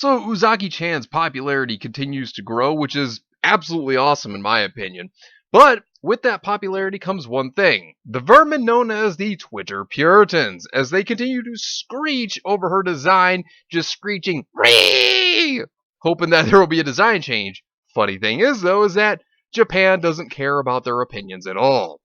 So Uzaki-Chan's popularity continues to grow, which is absolutely awesome in my opinion. But with that popularity comes one thing. The vermin known as the Twitter Puritans, as they continue to screech over her design, just screeching, "Ree!" hoping that there will be a design change. Funny thing is, though, is that Japan doesn't care about their opinions at all.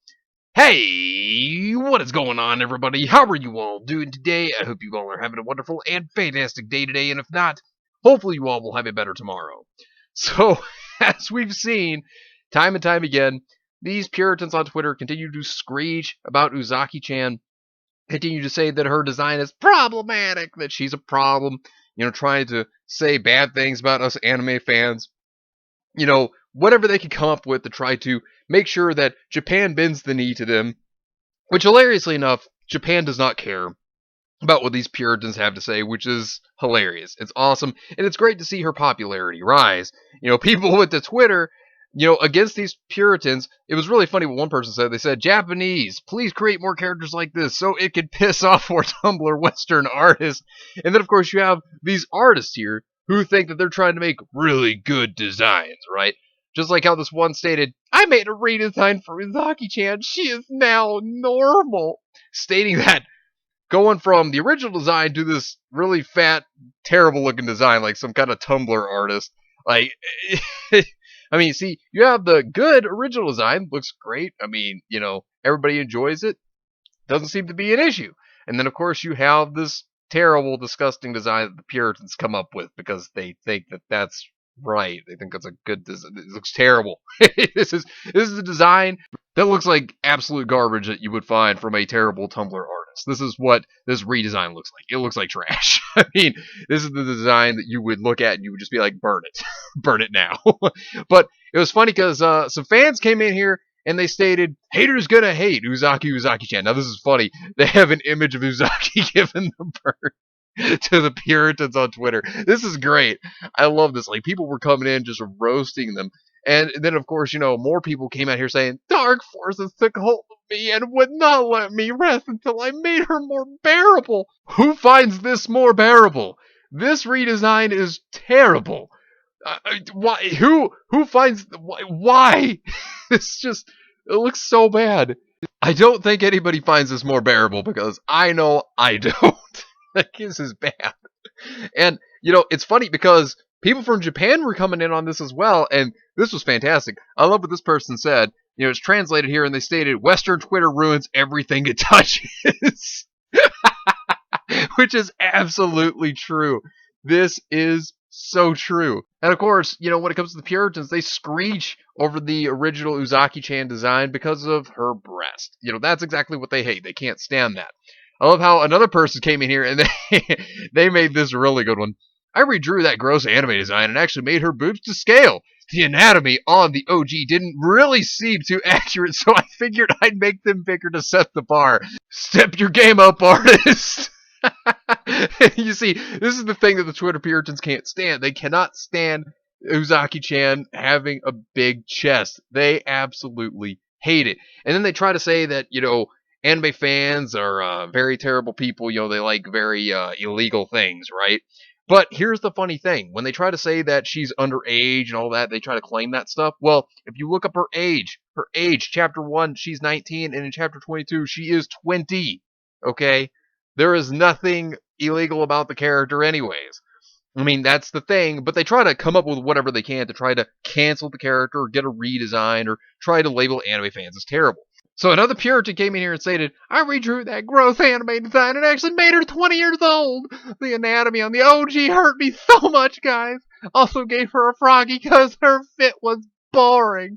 Hey, what is going on, everybody? How are you all doing today? I hope you all are having a wonderful and fantastic day today, and if not, hopefully you all will have a better tomorrow. So, as we've seen time and time again, these Puritans on Twitter continue to screech about Uzaki-Chan, continue to say that her design is problematic, that she's a problem, trying to say bad things about us anime fans. Whatever they can come up with to try to make sure that Japan bends the knee to them, which hilariously enough, Japan does not care about what these Puritans have to say, which is hilarious. It's awesome, and it's great to see her popularity rise. People went to Twitter, against these Puritans. It was really funny what one person said. They said, Japanese, please create more characters like this so it could piss off more Tumblr Western artists. And then, of course, you have these artists here who think that they're trying to make really good designs, right? Just like how this one stated, I made a redesign for Uzaki-Chan. She is now normal. Stating that going from the original design to this really fat, terrible looking design, like some kind of Tumblr artist. Like, I mean, see, you have the good original design, looks great. I mean, everybody enjoys it. Doesn't seem to be an issue. And then, of course, you have this terrible, disgusting design that the Puritans come up with because they think that that's right. They think that's a good design. It looks terrible. This is a design that looks like absolute garbage that you would find from a terrible Tumblr artist. This is what this redesign looks like. It looks like trash. I mean, this is the design that you would look at and you would just be like, burn it. Burn it now. But it was funny because some fans came in here and they stated, haters gonna hate Uzaki-Chan. Now, this is funny. They have an image of Uzaki giving the bird to the Puritans on Twitter. This is great. I love this. Like, people were coming in just roasting them. And then, of course, more people came out here saying, dark forces took hold of me and would not let me rest until I made her more bearable. Who finds this more bearable? This redesign is terrible. Why? Who finds... Why? It looks so bad. I don't think anybody finds this more bearable because I know I don't. Like, this is bad. And, it's funny because people from Japan were coming in on this as well, and this was fantastic. I love what this person said. It's translated here, and they stated, Western Twitter ruins everything it touches. Which is absolutely true. This is so true. And of course, when it comes to the Puritans, they screech over the original Uzaki-Chan design because of her breast. That's exactly what they hate. They can't stand that. I love how another person came in here and they made this really good one. I redrew that gross anime design and actually made her boobs to scale. The anatomy on the OG didn't really seem too accurate, so I figured I'd make them bigger to set the bar. Step your game up, artist! You see, this is the thing that the Twitter Puritans can't stand. They cannot stand Uzaki-Chan having a big chest. They absolutely hate it. And then they try to say that, anime fans are very terrible people. They like very illegal things, right? But here's the funny thing. When they try to say that she's underage and all that, they try to claim that stuff. Well, if you look up her age, chapter 1, she's 19, and in chapter 22, she is 20. Okay? There is nothing illegal about the character anyways. I mean, that's the thing, but they try to come up with whatever they can to try to cancel the character or get a redesign or try to label anime fans as terrible. So another Puritan came in here and stated, I redrew that gross anime design and actually made her 20 years old. The anatomy on the OG hurt me so much, guys. Also gave her a froggy because her fit was boring.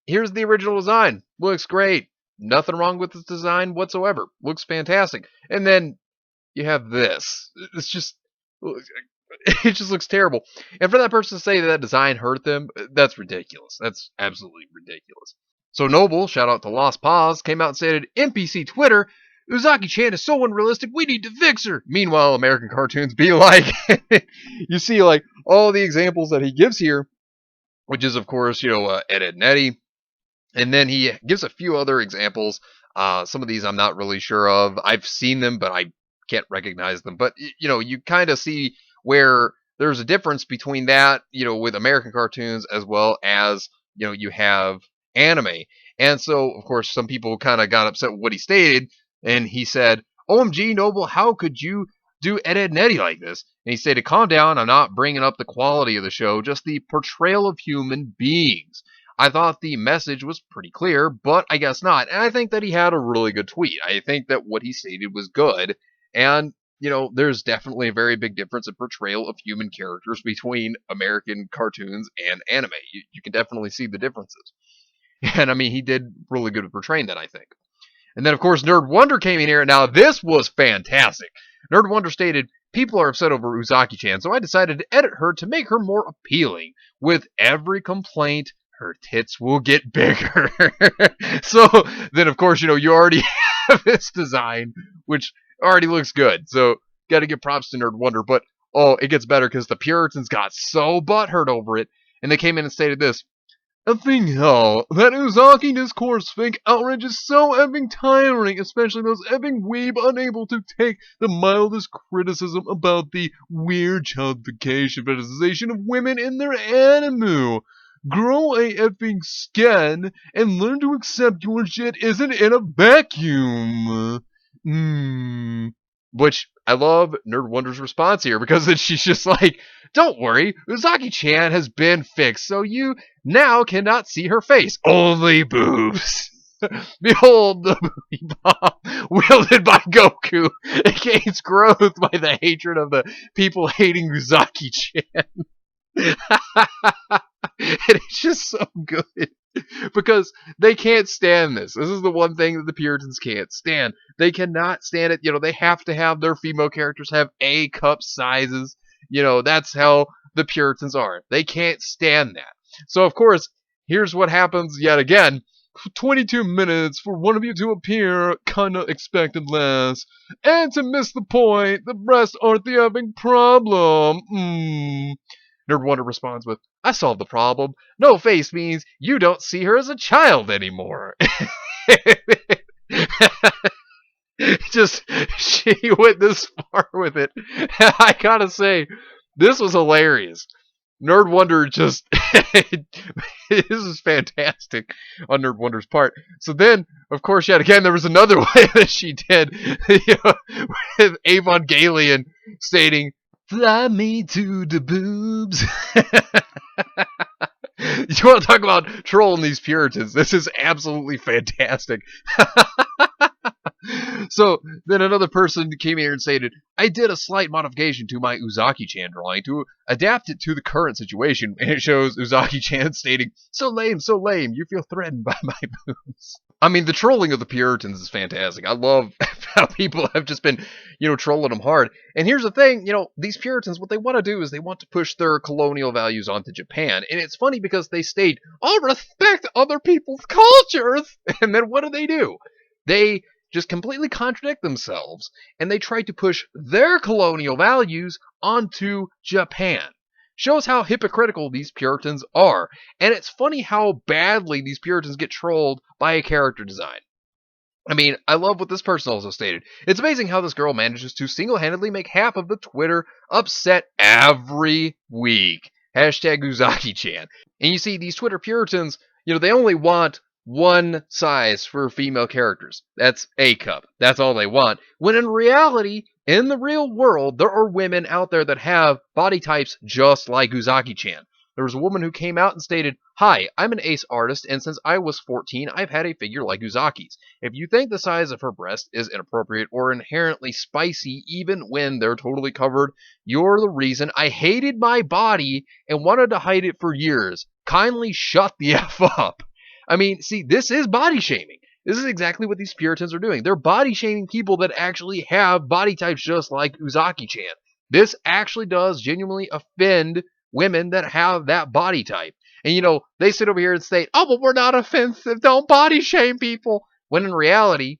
Here's the original design. Looks great. Nothing wrong with this design whatsoever. Looks fantastic. And then you have this. It just looks terrible. And for that person to say that design hurt them, that's ridiculous. That's absolutely ridiculous. So Noble, shout out to Lost Paws, came out and stated, NPC Twitter, Uzaki-Chan is so unrealistic, we need to fix her. Meanwhile, American cartoons be like, you see, like, all the examples that he gives here, which is, of course, Ed, and Eddie. And then he gives a few other examples. Some of these I'm not really sure of. I've seen them, but I can't recognize them. But, you kind of see where there's a difference between that, with American cartoons as well as, you have anime. And so, of course, some people kind of got upset with what he stated, and he said, OMG, Noble, how could you do Ed, Edd n Eddy like this? And he stated, calm down, I'm not bringing up the quality of the show, just the portrayal of human beings. I thought the message was pretty clear, but I guess not. And I think that he had a really good tweet. I think that what he stated was good. And, there's definitely a very big difference in portrayal of human characters between American cartoons and anime. You can definitely see the differences. And I mean, he did really good at portraying that, I think. And then, of course, Nerd Wonder came in here, and now this was fantastic. Nerd Wonder stated, people are upset over Uzaki-Chan, so I decided to edit her to make her more appealing. With every complaint, her tits will get bigger. So then, of course, you already have this design, which already looks good. So got to give props to Nerd Wonder. But, it gets better because the Puritans got so butthurt over it, and they came in and stated this. Effing hell, that Uzaki discourse fake outrage is so effing tiring, especially those effing weeb unable to take the mildest criticism about the weird childification fetishization of women in their anime. Grow a effing skin and learn to accept your shit isn't in a vacuum. Which I love Nerd Wonder's response here, because then she's just like, don't worry, Uzaki-Chan has been fixed, so you now cannot see her face. Only boobs. Behold the booby bomb wielded by Goku. It gains growth by the hatred of the people hating Uzaki-Chan. And it's just so good. Because they can't stand this. This is the one thing that the Puritans can't stand. They cannot stand it. They have to have their female characters have A cup sizes. That's how the Puritans are. They can't stand that. So, of course, here's what happens yet again. 22 minutes for one of you to appear, kinda expected less. And to miss the point, the breasts aren't the effing problem. Nerd Wonder responds with, I solved the problem. No face means you don't see her as a child anymore. She went this far with it. I gotta say, this was hilarious. Nerd Wonder this is fantastic on Nerd Wonder's part. So then, of course, yet again, there was another way that she did, with Evangelion stating, fly me to the boobs. You want to talk about trolling these Puritans? This is absolutely fantastic. So then another person came here and stated, I did a slight modification to my Uzaki-Chan drawing to adapt it to the current situation. And it shows Uzaki-Chan stating, so lame, you feel threatened by my boobs. I mean, the trolling of the Puritans is fantastic. I love how people have just been, trolling them hard. And here's the thing, these Puritans, what they want to do is they want to push their colonial values onto Japan. And it's funny because they state, I'll respect other people's cultures. And then what do? They just completely contradict themselves, and they try to push their colonial values onto Japan. Shows how hypocritical these Puritans are. And it's funny how badly these Puritans get trolled by a character design. I mean, I love what this person also stated. It's amazing how this girl manages to single-handedly make half of the Twitter upset every week. Hashtag Uzaki-Chan. And you see, these Twitter Puritans, they only want one size for female characters. That's A cup. That's all they want. When in reality, in the real world, there are women out there that have body types just like Uzaki-Chan. There was a woman who came out and stated, hi, I'm an ace artist, and since I was 14, I've had a figure like Uzaki's. If you think the size of her breast is inappropriate or inherently spicy even when they're totally covered, you're the reason I hated my body and wanted to hide it for years. Kindly shut the F up. I mean, see, this is body shaming. This is exactly what these Puritans are doing. They're body shaming people that actually have body types just like Uzaki-Chan. This actually does genuinely offend women that have that body type. And, they sit over here and say, oh, but we're not offensive. Don't body shame people. When in reality,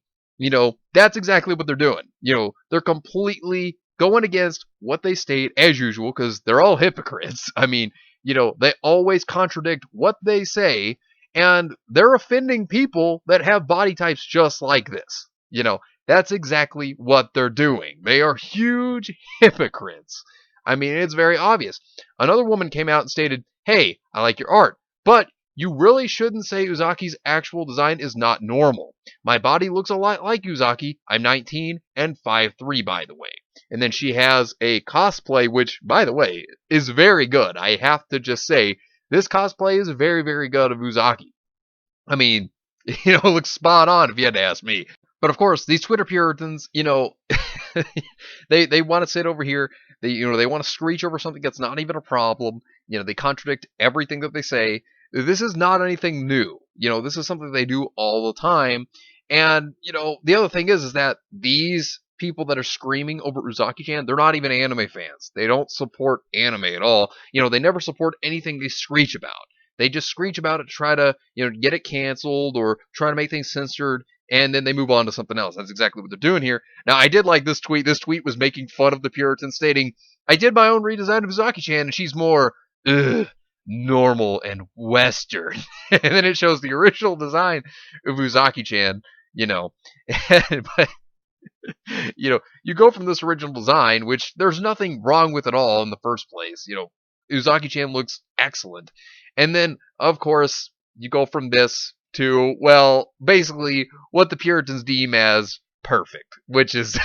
that's exactly what they're doing. They're completely going against what they state as usual because they're all hypocrites. I mean, they always contradict what they say. And they're offending people that have body types just like this. That's exactly what they're doing. They are huge hypocrites. I mean, it's very obvious. Another woman came out and stated, "Hey, I like your art, but you really shouldn't say Uzaki's actual design is not normal. My body looks a lot like Uzaki. I'm 19 and 5'3", by the way." And then she has a cosplay, which, by the way, is very good. I have to just say, this cosplay is very, very good of Uzaki. I mean, it looks spot on if you had to ask me. But of course, these Twitter Puritans, they want to sit over here. They want to screech over something that's not even a problem. They contradict everything that they say. This is not anything new. This is something they do all the time. And the other thing is that these people that are screaming over Uzaki-Chan, they're not even anime fans. They don't support anime at all. They never support anything they screech about. They just screech about it to try to, get it canceled or try to make things censored, and then they move on to something else. That's exactly what they're doing here. Now, I did like this tweet. This tweet was making fun of the Puritans, stating, "I did my own redesign of Uzaki-Chan, and she's more, normal and Western." And then it shows the original design of Uzaki-Chan, but you go from this original design, which there's nothing wrong with at all in the first place. Uzaki-Chan looks excellent. And then, of course, you go from this to, well, basically what the Puritans deem as perfect, which is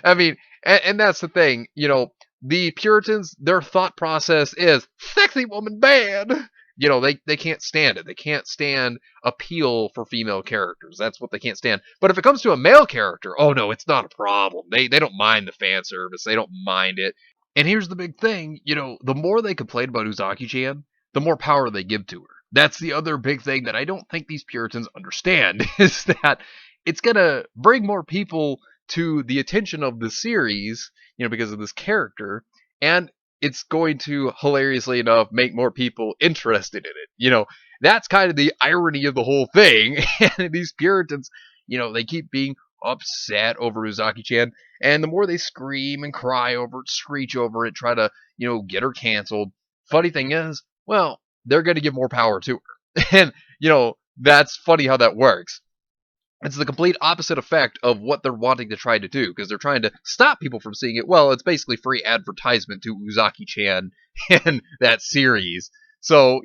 I mean, and that's the thing, the Puritans, their thought process is sexy woman bad. They can't stand it. They can't stand appeal for female characters. That's what they can't stand. But if it comes to a male character, oh no, it's not a problem. They don't mind the fan service. They don't mind it. And here's the big thing, the more they complain about Uzaki-Chan, the more power they give to her. That's the other big thing that I don't think these Puritans understand, is that it's going to bring more people to the attention of the series, because of this character, and it's going to, hilariously enough, make more people interested in it. That's kind of the irony of the whole thing. And these Puritans, they keep being upset over Uzaki-Chan, and the more they scream and cry over it, screech over it, try to, get her canceled. Funny thing is, well, they're going to give more power to her. And, that's funny how that works. It's the complete opposite effect of what they're wanting to try to do, because they're trying to stop people from seeing it. Well, it's basically free advertisement to Uzaki-Chan and that series. So,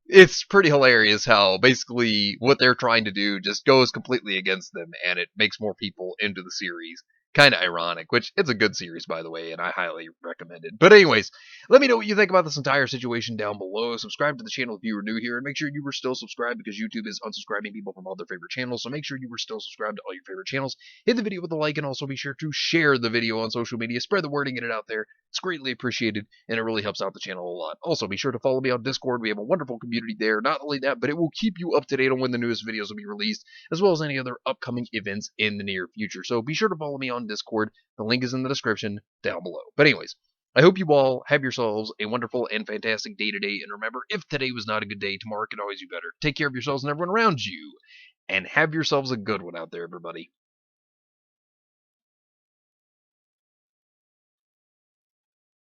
it's pretty hilarious how basically what they're trying to do just goes completely against them, and it makes more people into the series. Kind of ironic, which it's a good series, by the way, and I highly recommend it. But anyways, let me know what you think about this entire situation down below. Subscribe to the channel if you are new here, and make sure you were still subscribed, because YouTube is unsubscribing people from all their favorite channels. So make sure you were still subscribed to all your favorite channels. Hit the video with a like, and also be sure to share the video on social media. Spread the word and get it out there. It's greatly appreciated, and it really helps out the channel a lot. Also, be sure to follow me on Discord. We have a wonderful community there. Not only that, but it will keep you up to date on when the newest videos will be released, as well as any other upcoming events in the near future. So be sure to follow me on Discord. The link is in the description down below. But anyways, I hope you all have yourselves a wonderful and fantastic day today. And remember, if today was not a good day, tomorrow can always be better. Take care of yourselves and everyone around you. And have yourselves a good one out there, everybody.